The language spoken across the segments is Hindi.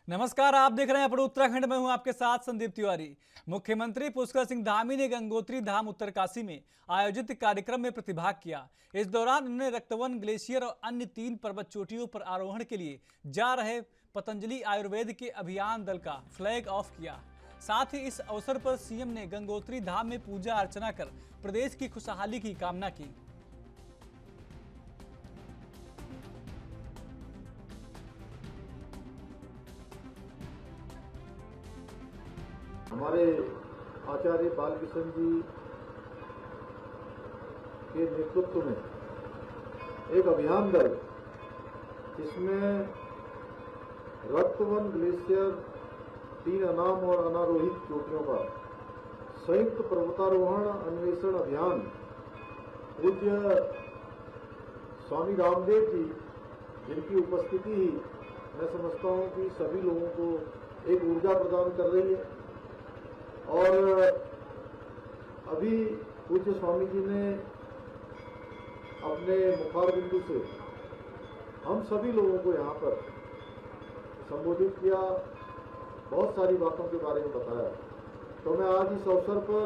नमस्कार, आप देख रहे हैं अपने उत्तराखंड में हूं आपके साथ संदीप तिवारी। मुख्यमंत्री पुष्कर सिंह धामी ने गंगोत्री धाम उत्तरकाशी में आयोजित कार्यक्रम में प्रतिभाग किया। इस दौरान उन्होंने रक्तवन ग्लेशियर और अन्य 3 पर्वत चोटियों पर आरोहण के लिए जा रहे पतंजलि आयुर्वेद के अभियान दल का फ्लैग ऑफ किया। साथ ही इस अवसर पर सीएम ने गंगोत्री धाम में पूजा अर्चना कर प्रदेश की खुशहाली की कामना की। हमारे आचार्य बालकिशन जी के नेतृत्व में एक अभियान दल जिसमें रक्तवन ग्लेशियर 3 अनाम और अनारोहित चोटियों का संयुक्त पर्वतारोहण अन्वेषण अभियान पूज्य स्वामी रामदेव जी जिनकी उपस्थिति ही मैं समझता हूँ कि सभी लोगों को एक ऊर्जा प्रदान कर रही है। और अभी पूज्य स्वामी जी ने अपने मुखार बिंदु से हम सभी लोगों को यहाँ पर संबोधित किया, बहुत सारी बातों के बारे में बताया। तो मैं आज इस अवसर पर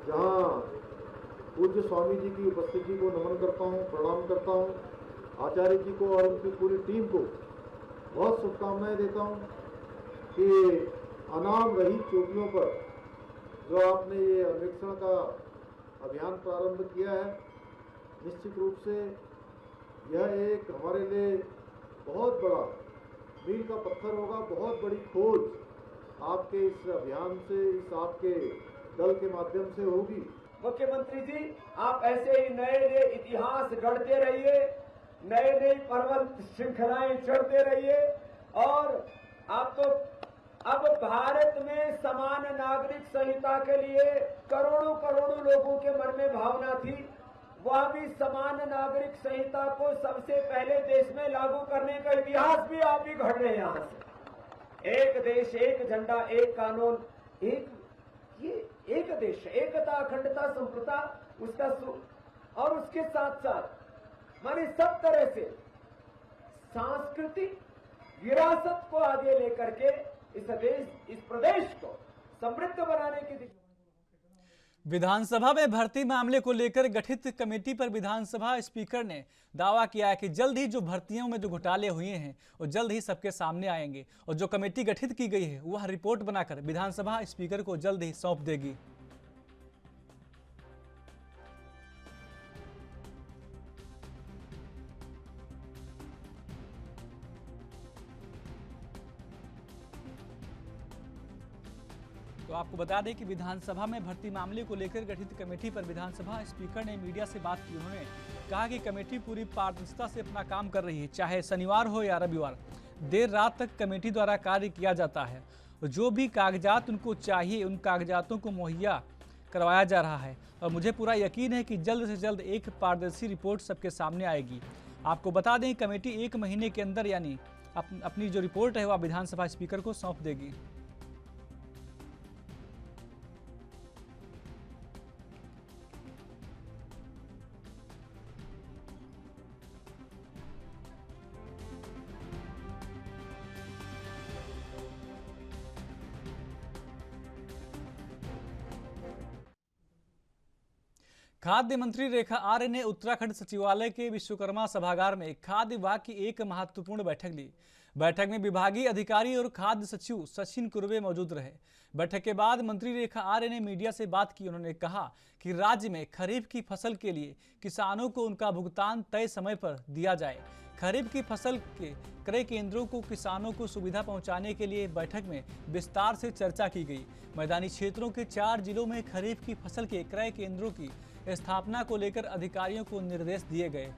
जहाँ पूज्य स्वामी जी की उपस्थिति को नमन करता हूँ, प्रणाम करता हूँ, आचार्य जी को और उनकी पूरी टीम को बहुत शुभकामनाएं देता हूँ कि अनाम रहित चोटियों पर जो आपने ये अन्वेषण का अभियान प्रारंभ किया है, निश्चित रूप से यह एक हमारे लिए बहुत बड़ा मील का पत्थर होगा, बहुत बड़ी खोज आपके इस अभियान से, इस आपके दल के माध्यम से होगी। मुख्यमंत्री जी, आप ऐसे ही नए नए इतिहास गढ़ते रहिए, नए नए पर्वत श्रृंखलाएं चढ़ते रहिए। और आप तो अब भारत में समान नागरिक संहिता के लिए करोड़ों करोड़ों लोगों के मन में भावना थी, वह भी समान नागरिक संहिता को सबसे पहले देश में लागू करने का इतिहास भी आप ही गढ़ रहे हैं। यहाँ से एक देश एक झंडा एक कानून, ये एक देश, एकता अखंडता संप्रभुता, उसका और उसके साथ साथ माने सब तरह से सांस्कृतिक विरासत को आगे लेकर के इस देश, इस प्रदेश को समृद्ध बनाने की दिशा। विधानसभा में भर्ती मामले को लेकर गठित कमेटी पर विधानसभा स्पीकर ने दावा किया है कि जल्द ही जो भर्तियों में जो घोटाले हुए हैं वो जल्द ही सबके सामने आएंगे और जो कमेटी गठित की गई है वह रिपोर्ट बनाकर विधानसभा स्पीकर को जल्द ही सौंप देगी। तो आपको बता दें कि विधानसभा में भर्ती मामले को लेकर गठित कमेटी पर विधानसभा स्पीकर ने मीडिया से बात की। उन्होंने कहा कि कमेटी पूरी पारदर्शिता से अपना काम कर रही है, चाहे शनिवार हो या रविवार, देर रात तक कमेटी द्वारा कार्य किया जाता है। जो भी कागजात उनको चाहिए उन कागजातों को मुहैया करवाया जा रहा है और मुझे पूरा यकीन है कि जल्द से जल्द एक पारदर्शी रिपोर्ट सबके सामने आएगी। आपको बता दें कमेटी 1 महीने के अंदर यानी अपनी जो रिपोर्ट है वह विधानसभा स्पीकर को सौंप देगी। खाद्य मंत्री रेखा आर्य ने उत्तराखंड सचिवालय के विश्वकर्मा सभागार में खाद्य विभाग की एक महत्वपूर्ण बैठक ली। बैठक में विभागीय अधिकारी और खाद्य सचिव सचिन कुर्वे मौजूद रहे। बैठक के बाद मंत्री रेखा आर्य ने मीडिया से बात की। उन्होंने कहा कि राज्य में खरीफ की फसल के लिए किसानों को उनका भुगतान तय समय पर दिया जाए। खरीफ की फसल के क्रय केंद्रों को किसानों को सुविधा पहुंचाने के लिए बैठक में विस्तार से चर्चा की गई। मैदानी क्षेत्रों के 4 जिलों में खरीफ की फसल के क्रय केंद्रों की स्थापना को लेकर अधिकारियों को निर्देश दिए गए।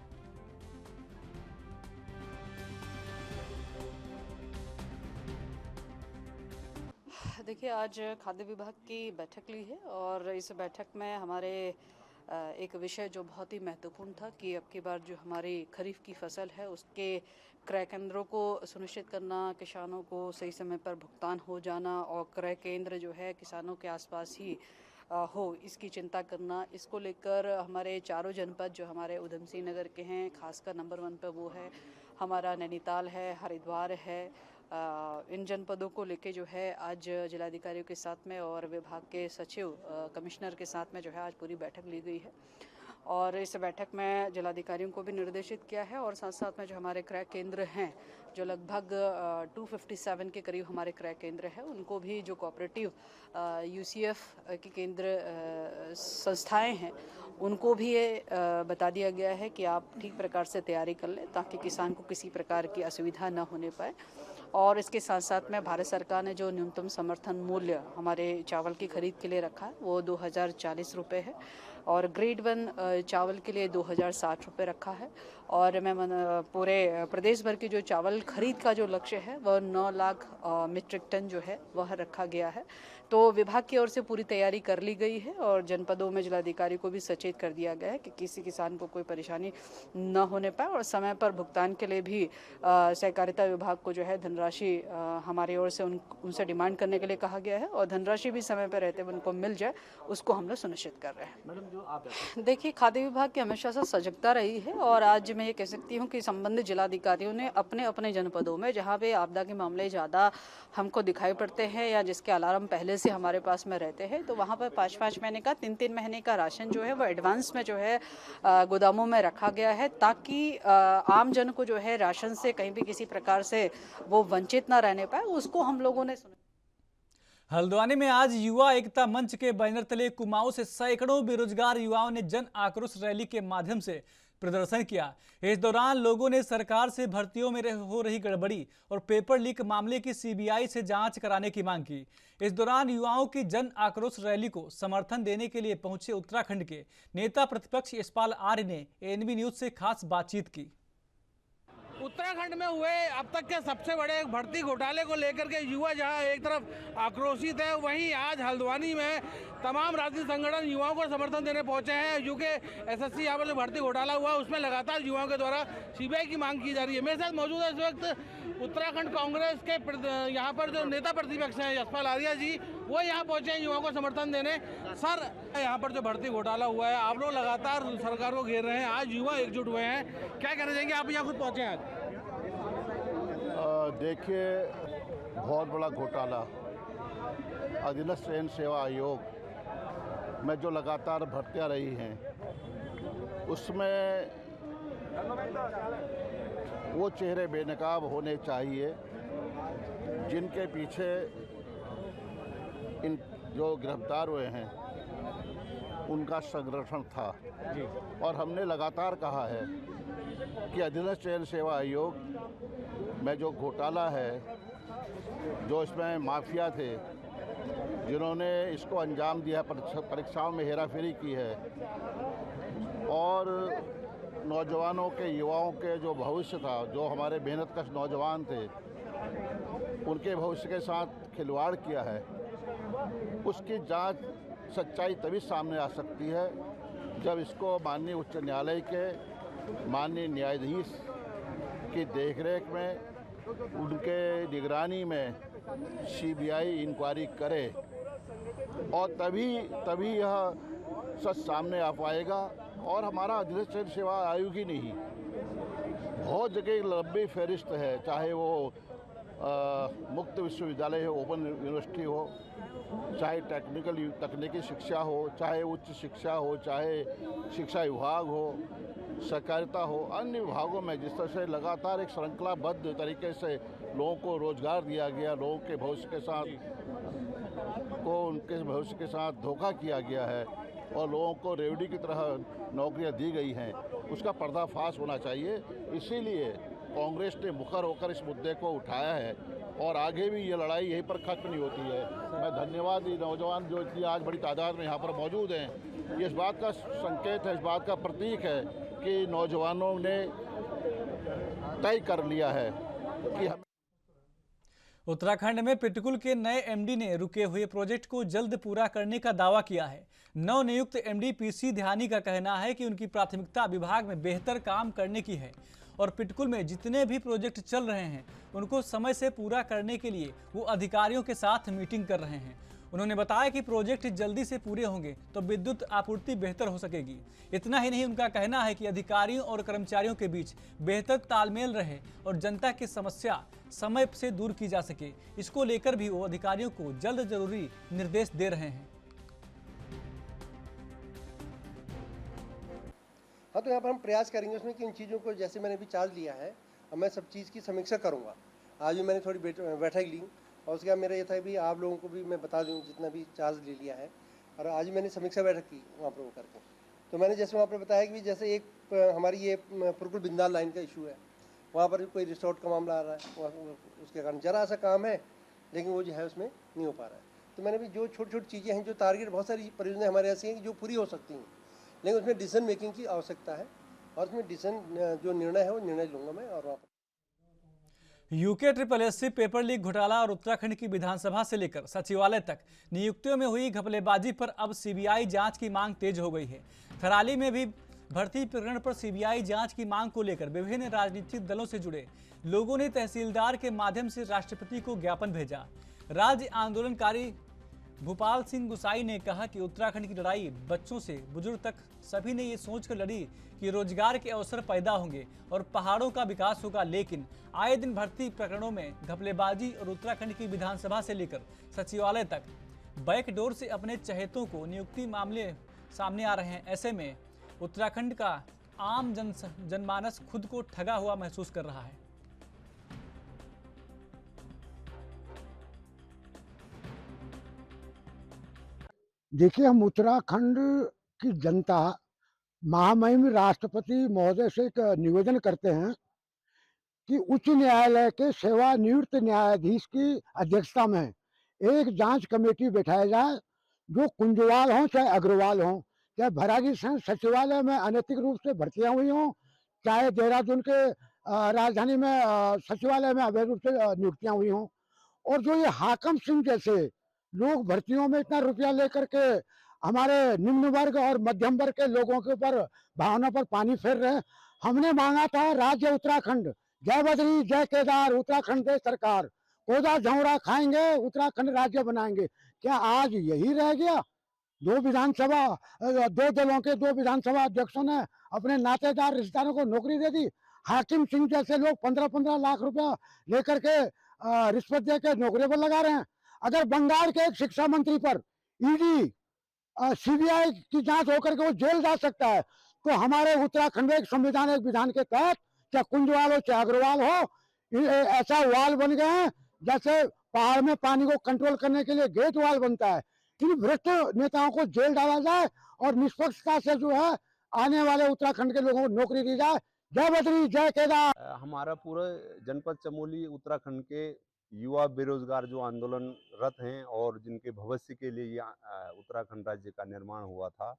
देखिए, आज खाद्य विभाग की बैठक ली है और इस बैठक में हमारे एक विषय जो बहुत ही महत्वपूर्ण था कि अब की बार जो हमारी खरीफ की फसल है उसके क्रय केंद्रों को सुनिश्चित करना, किसानों को सही समय पर भुगतान हो जाना और क्रय केंद्र जो है किसानों के आसपास ही हो, इसकी चिंता करना। इसको लेकर हमारे चारों जनपद जो हमारे उधम सिंह नगर के हैं, खासकर नंबर 1 पर वो है हमारा नैनीताल है, हरिद्वार है, इन जनपदों को लेके जो है आज जिलाधिकारियों के साथ में और विभाग के सचिव कमिश्नर के साथ में जो है आज पूरी बैठक ली गई है और इस बैठक में जिलाधिकारियों को भी निर्देशित किया है और साथ साथ में जो हमारे क्रय केंद्र हैं जो लगभग 257 के करीब हमारे क्रय केंद्र हैं उनको भी जो कोऑपरेटिव यूसीएफ की केंद्र संस्थाएं हैं उनको भी ये बता दिया गया है कि आप ठीक प्रकार से तैयारी कर लें ताकि किसान को किसी प्रकार की असुविधा न होने पाए। और इसके साथ साथ में भारत सरकार ने जो न्यूनतम समर्थन मूल्य हमारे चावल की खरीद के लिए रखा है वो 2040 रुपये है और ग्रेड 1 चावल के लिए 2060 रुपये रखा है और मैं पूरे प्रदेश भर की जो चावल खरीद का जो लक्ष्य है वह 9 लाख मीट्रिक टन जो है वह रखा गया है। तो विभाग की ओर से पूरी तैयारी कर ली गई है और जनपदों में जिलाधिकारी को भी सचेत कर दिया गया है कि किसी किसान को कोई परेशानी न होने पाए और समय पर भुगतान के लिए भी सहकारिता विभाग को जो है धनराशि हमारी ओर से उनसे डिमांड करने के लिए कहा गया है और धनराशि भी समय पर रहते हुए उनको मिल जाए उसको हम लोग सुनिश्चित कर रहे हैं। मैडम जो आप देखिए खाद्य विभाग की हमेशा से सजगता रही है और आज मैं ये कह सकती हूँ कि संबंधित जिलाधिकारियों ने अपने अपने जनपदों में जहाँ पे आपदा के मामले ज़्यादा हमको दिखाई पड़ते हैं या जिसके अलार्म पहले से हमारे पास में रहते हैं तो वहाँ पर 5-5 महीने का 3-3 महीने का राशन जो है वो एडवांस में जो है गोदामों में रखा गया है ताकि आम जन को जो है राशन से कहीं भी किसी प्रकार से वो वंचित ना रहने पाए उसको हम लोगों ने हल्द्वानी में आज युवा एकता मंच के बैनर तले कुमाऊं से सैकड़ों बेरोजगार युवाओं ने जन आक्रोश रैली के माध्यम से प्रदर्शन किया। इस दौरान लोगों ने सरकार से भर्तियों में हो रही गड़बड़ी और पेपर लीक मामले की सीबीआई से जांच कराने की मांग की। इस दौरान युवाओं की जन आक्रोश रैली को समर्थन देने के लिए पहुंचे उत्तराखंड के नेता प्रतिपक्ष यशपाल आर्य ने एएनबी न्यूज से खास बातचीत की। उत्तराखंड में हुए अब तक के सबसे बड़े भर्ती घोटाले को लेकर के युवा जहां एक तरफ आक्रोशित है वहीं आज हल्द्वानी में तमाम राजनीतिक संगठन युवाओं को समर्थन देने पहुंचे हैं। क्योंकि एसएससी यहाँ पर जो भर्ती घोटाला हुआ उसमें लगातार युवाओं के द्वारा सीबीआई की मांग की जा रही है। मेरे साथ मौजूद है इस वक्त उत्तराखंड कांग्रेस के यहाँ पर जो नेता प्रतिपक्ष हैं यशपाल आर्य जी, वो यहाँ पहुंचे हैं युवाओं को समर्थन देने। सर, यहाँ पर जो भर्ती घोटाला हुआ है आप लोग लगातार सरकार को घेर रहे हैं, आज युवा एकजुट हुए हैं, क्या कहना चाहेंगे? आप यहाँ खुद पहुंचे हैं आज। देखिए, बहुत बड़ा घोटाला अधीनस्थ ट्रेन सेवा आयोग में जो लगातार भर्तियाँ रही हैं उसमें वो चेहरे बेनकाब होने चाहिए जिनके पीछे इन जो गिरफ्तार हुए हैं उनका संरक्षण था। और हमने लगातार कहा है कि अधीनस्थ ट्रेन सेवा आयोग में जो घोटाला है, जो इसमें माफिया थे जिन्होंने इसको अंजाम दिया, परीक्षाओं में हेराफेरी की है और नौजवानों के, युवाओं के जो भविष्य था, जो हमारे मेहनतकश नौजवान थे, उनके भविष्य के साथ खिलवाड़ किया है, उसकी जांच सच्चाई तभी सामने आ सकती है जब इसको माननीय उच्च न्यायालय के माननीय न्यायाधीश की देखरेख में, उनके निगरानी में सीबीआई इंक्वायरी करे और तभी यह सच सामने आ पाएगा। और हमारा अधीनस्थ ट्रेन सेवा आयोग ही नहीं, बहुत जगह लंबी फहरिस्त है, चाहे वो मुक्त विश्वविद्यालय हो, ओपन यूनिवर्सिटी हो, चाहे तकनीकी शिक्षा हो, चाहे उच्च शिक्षा हो, चाहे शिक्षा विभाग हो, सहकारिता हो, अन्य विभागों में जिस तरह से लगातार एक श्रृंखलाबद्ध तरीके से लोगों को रोजगार दिया गया, लोगों के भविष्य के साथ उनके भविष्य के साथ धोखा किया गया है और लोगों को रेवड़ी की तरह नौकरियां दी गई हैं, उसका पर्दाफाश होना चाहिए। इसीलिए कांग्रेस ने मुखर होकर इस मुद्दे को उठाया है और आगे भी ये लड़ाई यहीं पर खत्म नहीं होती है। मैं धन्यवाद, ये नौजवान जो इतनी आज बड़ी तादाद में यहाँ पर मौजूद हैं, ये इस बात का संकेत है, इस बात का प्रतीक है कि नौजवानों ने तय कर लिया है कि हम। उत्तराखंड में पिटकुल के नए एमडी ने रुके हुए प्रोजेक्ट को जल्द पूरा करने का दावा किया है। नवनियुक्त एमडी पीसी ध्यानी का कहना है कि उनकी प्राथमिकता विभाग में बेहतर काम करने की है और पिटकुल में जितने भी प्रोजेक्ट चल रहे हैं उनको समय से पूरा करने के लिए वो अधिकारियों के साथ मीटिंग कर रहे हैं। उन्होंने बताया कि प्रोजेक्ट जल्दी से पूरे होंगे तो विद्युत आपूर्ति बेहतर हो सकेगी। इतना ही नहीं, उनका कहना है कि अधिकारियों और कर्मचारियों के बीच बेहतर तालमेल रहे और जनता की समस्या समय से दूर की जा सके। इसको लेकर भी वो अधिकारियों को जल्द जरूरी निर्देश दे रहे हैं। हाँ, तो यहाँ पर हम प्रयास करेंगे उसमें कि इन चीज़ों को, जैसे मैंने भी चार्ज लिया है, अब मैं सब चीज़ की समीक्षा करूँगा। आज भी मैंने थोड़ी बैठक ली और उसके बाद मेरा ये था भी आप लोगों को भी मैं बता दूँ जितना भी चार्ज ले लिया है। और आज मैंने समीक्षा बैठक की वहाँ पर वो करके, तो मैंने जैसे वहाँ पर बताया कि जैसे एक हमारी ये पुरकुल बिंदाल लाइन का इशू है, वहाँ पर कोई रिसोर्ट का मामला आ रहा है, उसके कारण जरा सा काम है लेकिन वो जो है उसमें नहीं हो पा रहा है। तो मैंने भी जो छोटी छोटी चीज़ें हैं, जो टारगेट, बहुत सारी परियोजनाएं हमारे ऐसी हैं कि जो पूरी हो सकती हैं, लेकिन उसमें डिसीजन मेकिंग की आवश्यकता है और उसमें डिसीजन जो निर्णय है वो निर्णय लूँगा मैं। और वहाँ पर यूके SSSC पेपर लीक घोटाला और उत्तराखंड की विधानसभा से लेकर सचिवालय तक नियुक्तियों में हुई घपलेबाजी पर अब सीबीआई जांच की मांग तेज हो गई है। थराली में भी भर्ती प्रकरण पर सीबीआई जांच की मांग को लेकर विभिन्न राजनीतिक दलों से जुड़े लोगों ने तहसीलदार के माध्यम से राष्ट्रपति को ज्ञापन भेजा। राज्य आंदोलनकारी भूपाल सिंह गुसाई ने कहा कि उत्तराखंड की लड़ाई बच्चों से बुजुर्ग तक सभी ने ये सोचकर लड़ी कि रोजगार के अवसर पैदा होंगे और पहाड़ों का विकास होगा, लेकिन आए दिन भर्ती प्रकरणों में घपलेबाजी और उत्तराखंड की विधानसभा से लेकर सचिवालय तक बैकडोर से अपने चहेतों को नियुक्ति मामले सामने आ रहे हैं। ऐसे में उत्तराखंड का आम जनमानस खुद को ठगा हुआ महसूस कर रहा है। देखिए, हम उत्तराखंड की जनता महामहिम राष्ट्रपति महोदय से एक निवेदन करते हैं कि उच्च न्यायालय के सेवानिवृत्त न्यायाधीश की अध्यक्षता में एक जांच कमेटी बैठाया जाए, जो कुंजवाल हों चाहे अग्रवाल हों, चाहे भरागी सचिवालय में अनैतिक रूप से भर्तियां हुई हों, चाहे देहरादून के राजधानी में सचिवालय में अवैध रूप से नियुक्तियां हुई हों, और जो ये हाकम सिंह जैसे लोग भर्तियों में इतना रुपया लेकर के हमारे निम्न वर्ग और मध्यम वर्ग के लोगों के ऊपर भावना पर पानी फेर रहे हैं। हमने मांगा था राज्य उत्तराखंड, जय बद्री जय केदार, उत्तराखंड दे सरकार, कोदा झौरा खाएंगे, उत्तराखंड राज्य बनाएंगे। क्या आज यही रह गया? दो दलों के दो विधानसभा अध्यक्षों ने अपने नातेदार रिश्तेदारों को नौकरी दे दी। हाकिम सिंह जैसे लोग 15-15 लाख रुपया लेकर के रिश्वत दे के नौकरी पर लगा रहे हैं। अगर बंगाल के एक शिक्षा मंत्री पर ईडी सीबीआई की जांच होकर के वो जेल जा सकता है, तो हमारे उत्तराखंड में एक संविधान, एक विधान के तहत, चाहे कुंजवाल हो चाहे अग्रवाल हो, ऐसा वाल बन गए हैं जैसे पहाड़ में पानी को कंट्रोल करने के लिए गेट वाल बनता है। इन भ्रष्ट नेताओं को जेल डाला जाए और निष्पक्षता से जो है आने वाले उत्तराखंड के लोगों को नौकरी दी जाए। जय बद्री जय केदार। हमारा पूरा जनपद चमोली उत्तराखंड के युवा बेरोजगार जो आंदोलनरत हैं और जिनके भविष्य के लिए ये उत्तराखंड राज्य का निर्माण हुआ था,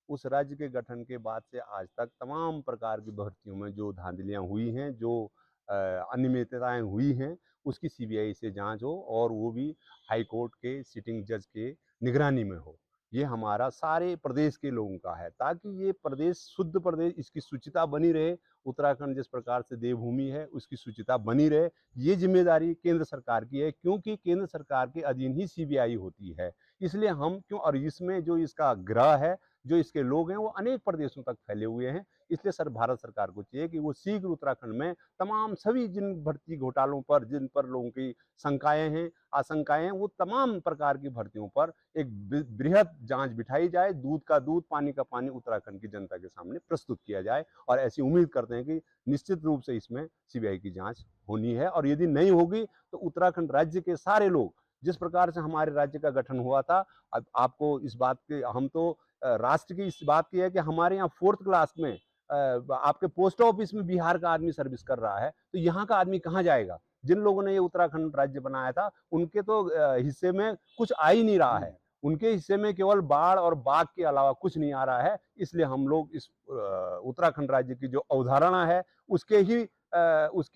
उस राज्य के गठन के बाद से आज तक तमाम प्रकार की भर्तियों में जो धांधलियां हुई हैं, जो अनियमितताएं हुई हैं, उसकी सीबीआई से जांच हो और वो भी हाई कोर्ट के सिटिंग जज के निगरानी में हो। ये हमारा सारे प्रदेश के लोगों का है, ताकि ये प्रदेश शुद्ध प्रदेश, इसकी शुचिता बनी रहे। उत्तराखंड जिस प्रकार से देवभूमि है उसकी शुचिता बनी रहे, ये जिम्मेदारी केंद्र सरकार की है, क्योंकि केंद्र सरकार के अधीन ही सीबीआई होती है। इसलिए हम क्यों, और इसमें जो इसका ग्रह है, जो इसके लोग हैं, वो अनेक प्रदेशों तक फैले हुए हैं। इसलिए भारत सरकार को चाहिए कि वो शीघ्र उत्तराखंड में तमाम सभी जिन भर्ती घोटालों पर, जिन पर लोगों की शंकाएं हैं, आशंकाएं हैं, वो तमाम प्रकार की भर्तियों पर एक बृहद जांच बिठाई जाए। दूध का दूध, पानी का पानी उत्तराखंड की जनता के सामने प्रस्तुत किया जाए, और ऐसी उम्मीद करते हैं कि निश्चित रूप से इसमें सीबीआई की जांच होनी है। और यदि नहीं होगी तो उत्तराखंड राज्य के सारे लोग, जिस प्रकार से हमारे राज्य का गठन हुआ था, अब आपको इस बात के, हम तो राष्ट्र की इस बात की है कि हमारे यहाँ 4th क्लास में आपके पोस्ट ऑफिस में बिहार का आदमी सर्विस कर रहा है, तो यहाँ का आदमी कहाँ जाएगा? जिन लोगों ने ये उत्तराखंड राज्य बनाया था, उनके तो हिस्से में कुछ आ ही नहीं रहा है। उनके हिस्से में केवल बाढ़ और बाघ के अलावा कुछ नहीं आ रहा है। इसलिए हम लोग इस उत्तराखंड राज्य की जो अवधारणा है, उसके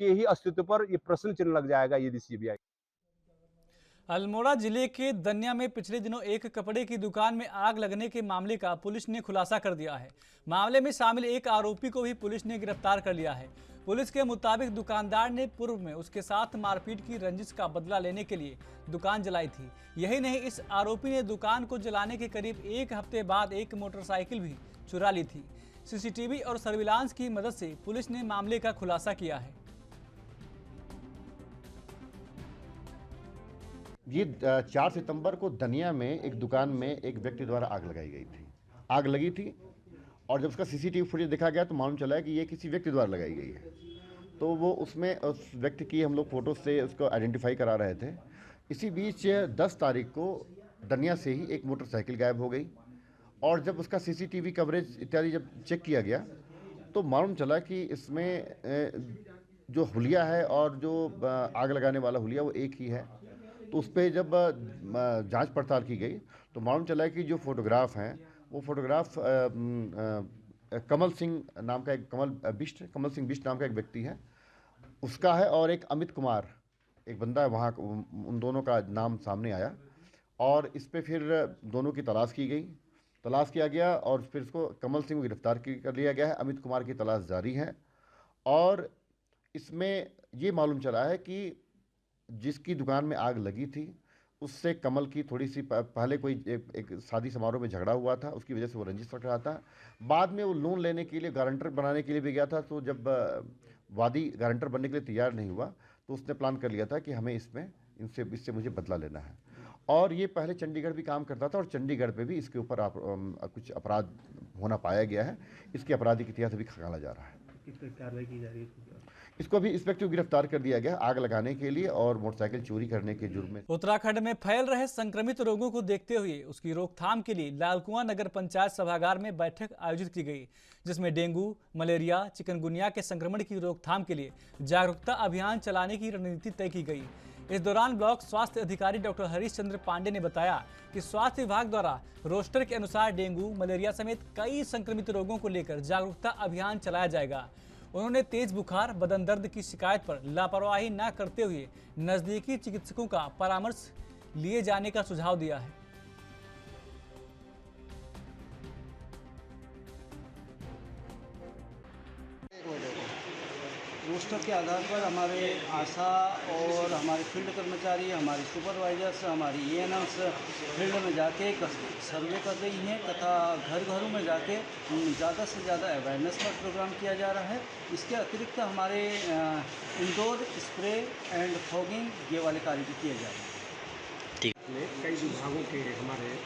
ही अस्तित्व पर ये प्रश्न चिन्ह लग जाएगा यदि सीबीआई। अल्मोड़ा जिले के दन्या में पिछले दिनों एक कपड़े की दुकान में आग लगने के मामले का पुलिस ने खुलासा कर दिया है। मामले में शामिल एक आरोपी को भी पुलिस ने गिरफ्तार कर लिया है। पुलिस के मुताबिक दुकानदार ने पूर्व में उसके साथ मारपीट की रंजिश का बदला लेने के लिए दुकान जलाई थी। यही नहीं, इस आरोपी ने दुकान को जलाने के करीब एक हफ्ते बाद एक मोटरसाइकिल भी चुरा ली थी। सीसीटीवी और सर्विलांस की मदद से पुलिस ने मामले का खुलासा किया है। ये 4 सितंबर को दनिया में एक दुकान में एक व्यक्ति द्वारा आग लगाई गई थी। आग लगी थी और जब उसका सीसीटीवी फुटेज देखा गया तो मालूम चला है कि ये किसी व्यक्ति द्वारा लगाई गई है। तो वो उसमें उस व्यक्ति की हम लोग फ़ोटो से उसको आइडेंटिफाई करा रहे थे। इसी बीच 10 तारीख को दनिया से ही एक मोटरसाइकिल गायब हो गई और जब उसका सीसीटीवी कवरेज इत्यादि जब चेक किया गया तो मालूम चला कि इसमें जो हुलिया है और जो आग लगाने वाला हुलिया वो एक ही है। तो उस पर जब जांच पड़ताल की गई तो मालूम चला कि जो फोटोग्राफ हैं वो फोटोग्राफ कमल सिंह नाम का एक कमल सिंह बिष्ट नाम का एक व्यक्ति है, उसका है, और एक अमित कुमार एक बंदा है वहाँ, उन दोनों का नाम सामने आया और इस पे फिर दोनों की तलाश की गई, तलाश किया गया और फिर इसको कमल सिंह को गिरफ्तार कर लिया गया है। अमित कुमार की तलाश जारी है और इसमें ये मालूम चला है कि जिसकी दुकान में आग लगी थी उससे कमल की थोड़ी सी पहले कोई एक शादी समारोह में झगड़ा हुआ था, उसकी वजह से वो रंजिश रख रहा था। बाद में वो लोन लेने के लिए गारंटर बनाने के लिए भी गया था। तो जब वादी गारंटर बनने के लिए तैयार नहीं हुआ तो उसने प्लान कर लिया था कि हमें इससे मुझे बदला लेना है। और ये पहले चंडीगढ़ भी काम करता था और चंडीगढ़ पे भी इसके ऊपर कुछ अपराध होना पाया गया है। इसके आपराधिक इतिहास अभी खंगाला जा रहा है। किस पर कार्रवाई की जा रही है? इसको अभी इंस्पेक्टर को गिरफ्तार कर दिया गया आग लगाने के लिए और मोटरसाइकिल चोरी करने के जुर्म में। उत्तराखंड में फैल रहे संक्रमित रोगों को देखते हुए उसकी रोकथाम के लिए लालकुआं नगर पंचायत सभागार में बैठक आयोजित की गई, जिसमें डेंगू, मलेरिया, चिकनगुनिया के संक्रमण की रोकथाम के लिए जागरूकता अभियान चलाने की रणनीति तय की गई। इस दौरान ब्लॉक स्वास्थ्य अधिकारी डॉक्टर हरीश चंद्र पांडे ने बताया कि स्वास्थ्य विभाग द्वारा रोस्टर के अनुसार डेंगू, मलेरिया समेत कई संक्रमित रोगों को लेकर जागरूकता अभियान चलाया जाएगा। उन्होंने तेज बुखार, बदन दर्द की शिकायत पर लापरवाही न करते हुए नजदीकी चिकित्सकों का परामर्श लिए जाने का सुझाव दिया है। रोस्टर के आधार पर हमारे आशा और हमारे फील्ड कर्मचारी, हमारे सुपरवाइजर्स, हमारी एएनएम्स फील्ड में जाके सर्वे कर रही हैं तथा घर घरों में जाके ज़्यादा से ज़्यादा अवेयरनेस का प्रोग्राम किया जा रहा है। इसके अतिरिक्त हमारे इंडोर स्प्रे एंड फॉगिंग ये वाले कार्य भी किए जा रहे हैं। कई विभागों के हमारे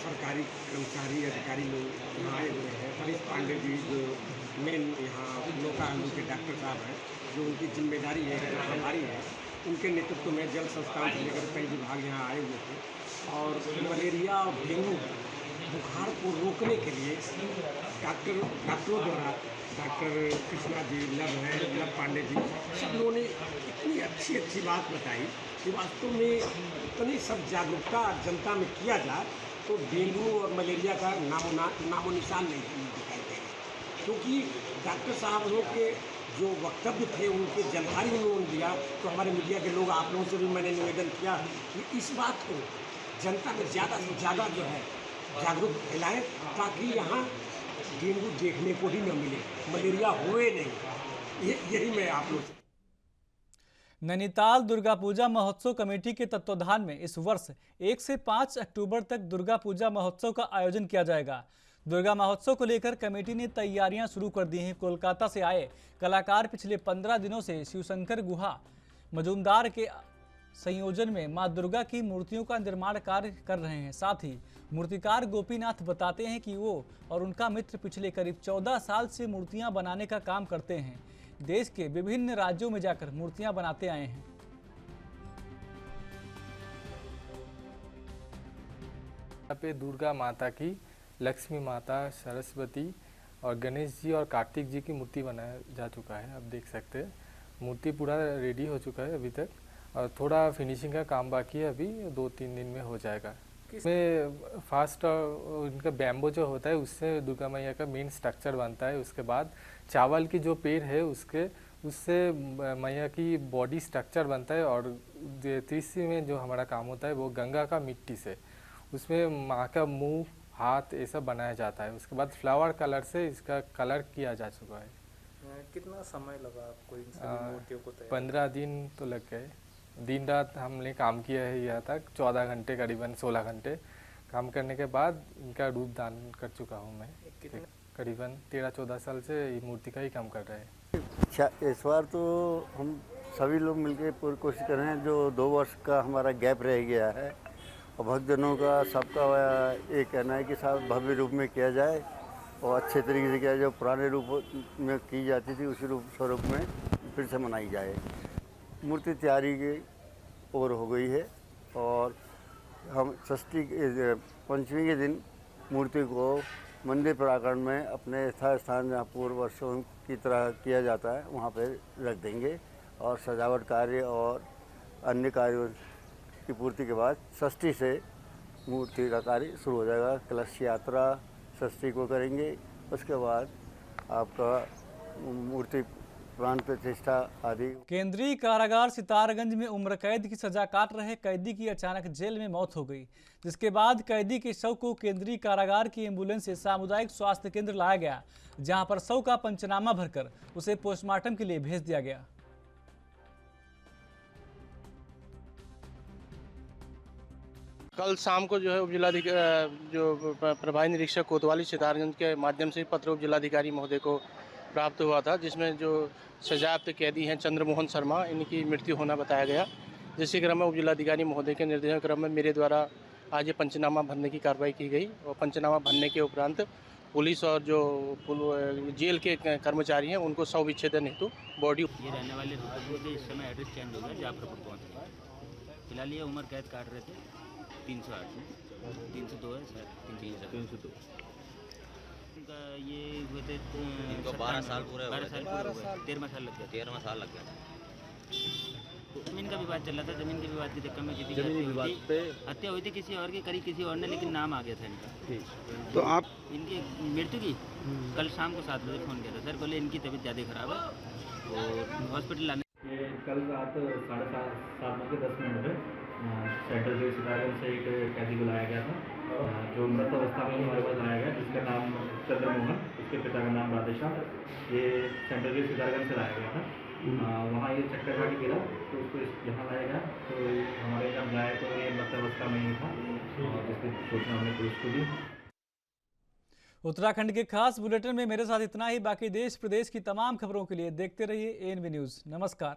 सरकारी कर्मचारी अधिकारी लोग यहाँ आए हुए हैं। हरीश पांडे जी जो मेन यहाँ लोकल के डॉक्टर साहब हैं, जो उनकी जिम्मेदारी है, प्रभारी है, उनके नेतृत्व में जल संस्थान से लेकर कई विभाग यहाँ आए हुए थे। और मलेरिया और डेंगू बुखार को रोकने के लिए डॉक्टरों द्वारा, डॉक्टर कृष्णा जी लव पांडे जी, सब लोगों ने इतनी अच्छी बात बताई कि वास्तव में इतनी सब जागरूकता जनता में किया जाए तो डेंगू और मलेरिया का नामो निशान नहीं दिखाई देगा। क्योंकि डॉक्टर साहब लोग के जो वक्तव्य थे उनके जानकारी उन्होंने दिया, तो हमारे मीडिया के लोग, आप लोगों से भी मैंने निवेदन किया कि इस बात को जनता में ज़्यादा से ज़्यादा जो है जागरूक फैलाएं ताकि यहाँ डेंगू देखने को ही न मिले, मलेरिया होए नहीं। यही मैं आप लोग। नैनीताल दुर्गा पूजा महोत्सव कमेटी के तत्वाधान में इस वर्ष 1 से 5 अक्टूबर तक दुर्गा पूजा महोत्सव का आयोजन किया जाएगा। दुर्गा महोत्सव को लेकर कमेटी ने तैयारियां शुरू कर दी हैं। कोलकाता से आए कलाकार पिछले 15 दिनों से शिवशंकर गुहा मजूमदार के संयोजन में मां दुर्गा की मूर्तियों का निर्माण कार्य कर रहे हैं। साथ ही मूर्तिकार गोपीनाथ बताते हैं कि वो और उनका मित्र पिछले करीब 14 साल से मूर्तियां बनाने का काम करते हैं। देश के विभिन्न राज्यों में जाकर मूर्तियां बनाते आए हैं। यहाँ पे दुर्गा माता की, लक्ष्मी माता, सरस्वती और गणेश जी और कार्तिक जी की मूर्ति बनाया जा चुका है। आप देख सकते हैं मूर्ति पूरा रेडी हो चुका है अभी तक, और थोड़ा फिनिशिंग का काम बाकी है, अभी 2-3 दिन में हो जाएगा। इसमें फास्ट इनका बैम्बो जो होता है उससे दुर्गा मैया का मेन स्ट्रक्चर बनता है। उसके बाद चावल की जो पेड़ है उसके उससे मैया की बॉडी स्ट्रक्चर बनता है। और तीसरी में जो हमारा काम होता है वो गंगा का मिट्टी से, उसमें माँ का मुंह, हाथ ये सब बनाया जाता है। उसके बाद फ्लावर कलर से इसका कलर किया जा चुका है। कितना समय लगा आपको इन सभी मूर्तियों को तैयार? 15 दिन तो लग गए। दिन रात हमने काम किया है यहाँ तक, 14 घंटे, करीबन 16 घंटे काम करने के बाद इनका रूप दान कर चुका हूँ मैं। करीबन 13-14 साल से ये मूर्ति का ही काम कर रहे हैं। इस बार तो हम सभी लोग मिलकर पूरी कोशिश कर रहे हैं। जो 2 वर्ष का हमारा गैप रह गया है और भक्तजनों का सबका ये कहना है कि साहब भव्य रूप में किया जाए और अच्छे तरीके से किया जाए। जो पुराने रूप में की जाती थी उसी रूप स्वरूप में फिर से मनाई जाए। मूर्ति तैयारी की ओर हो गई है और हम षष्ठी पंचमी के दिन मूर्ति को मंदिर प्रांगण में अपने स्थान जहाँ पूर्व वर्षों की तरह किया जाता है वहाँ पर रख देंगे और सजावट कार्य और अन्य कार्यों की पूर्ति के बाद षष्ठी से मूर्ति का कार्य शुरू हो जाएगा। कलश यात्रा षष्ठी को करेंगे, उसके बाद आपका मूर्ति प्राण प्रतिष्ठा आदि। केंद्रीय कारागार सितारगंज में उम्र कैद की सजा काट रहे कैदी की अचानक जेल में मौत हो गई, जिसके बाद कैदी के शव को केंद्रीय कारागार की एम्बुलेंस से सामुदायिक स्वास्थ्य केंद्र लाया गया, जहां पर शव का पंचनामा भरकर उसे पोस्टमार्टम के लिए भेज दिया गया। कल शाम को जो है उपजिलाधिकारी जो प्रभारी निरीक्षक कोतवाली सितारगंज के माध्यम से पत्र उपजिलाधिकारी महोदय को प्राप्त हुआ था, जिसमें जो सजायाफ्त कैदी हैं चंद्रमोहन शर्मा, इनकी मृत्यु होना बताया गया। जिसके क्रम में उपजिलाधिकारी महोदय के निर्देशन क्रम में मेरे द्वारा आज ये पंचनामा भरने की कार्रवाई की गई और पंचनामा भरने के उपरांत पुलिस और जो जेल के कर्मचारी हैं उनको शव विच्छेदन हेतु बॉडी। ये रहने वाले इस समय एड्रेस चेंज हो गया, जाफरपुर पहुँच गए। फिलहाल ये उम्र कैद काट रहे थे 308 में, 302 है सर, 302 उनका ये हुए थे। इनको 12 साल पूरे 13 साल लग गया। 13 साल लग गया। जमीन का विवाद चल रहा था। जमीन के विवाद के चक्कर में किसी की हत्या हुई थी किसी और की, करी किसी और ने, लेकिन नाम आ गया था इनका। तो आप इनकी मृत्यु की कल शाम को 7 बजे फ़ोन किया था सर, बोले इनकी तबीयत ज़्यादा ख़राब है और हॉस्पिटल लाने। कल रात 7:30 सेंट्रल जेल सितारगंज से एक कैदी को लाया गया था, जो मृत अवस्था में हमारे पास लाया गया, जिसका नाम चंद्रमोहन, उसके पिता का नाम राधेश्याम। ये सेंट्रल जेल सितारगंज से लाया गया था। वहाँ ये चक्कर खा के गिरा तो उसको यहाँ लाया गया। तो हमारे जब लाया तो ये मृत अवस्था में ही था और जिसकी सूचना हमने पुलिस को दी। उत्तराखंड के खास बुलेटिन में मेरे साथ इतना ही। बाकी देश प्रदेश की तमाम खबरों के लिए देखते रहिए ANB न्यूज़। नमस्कार।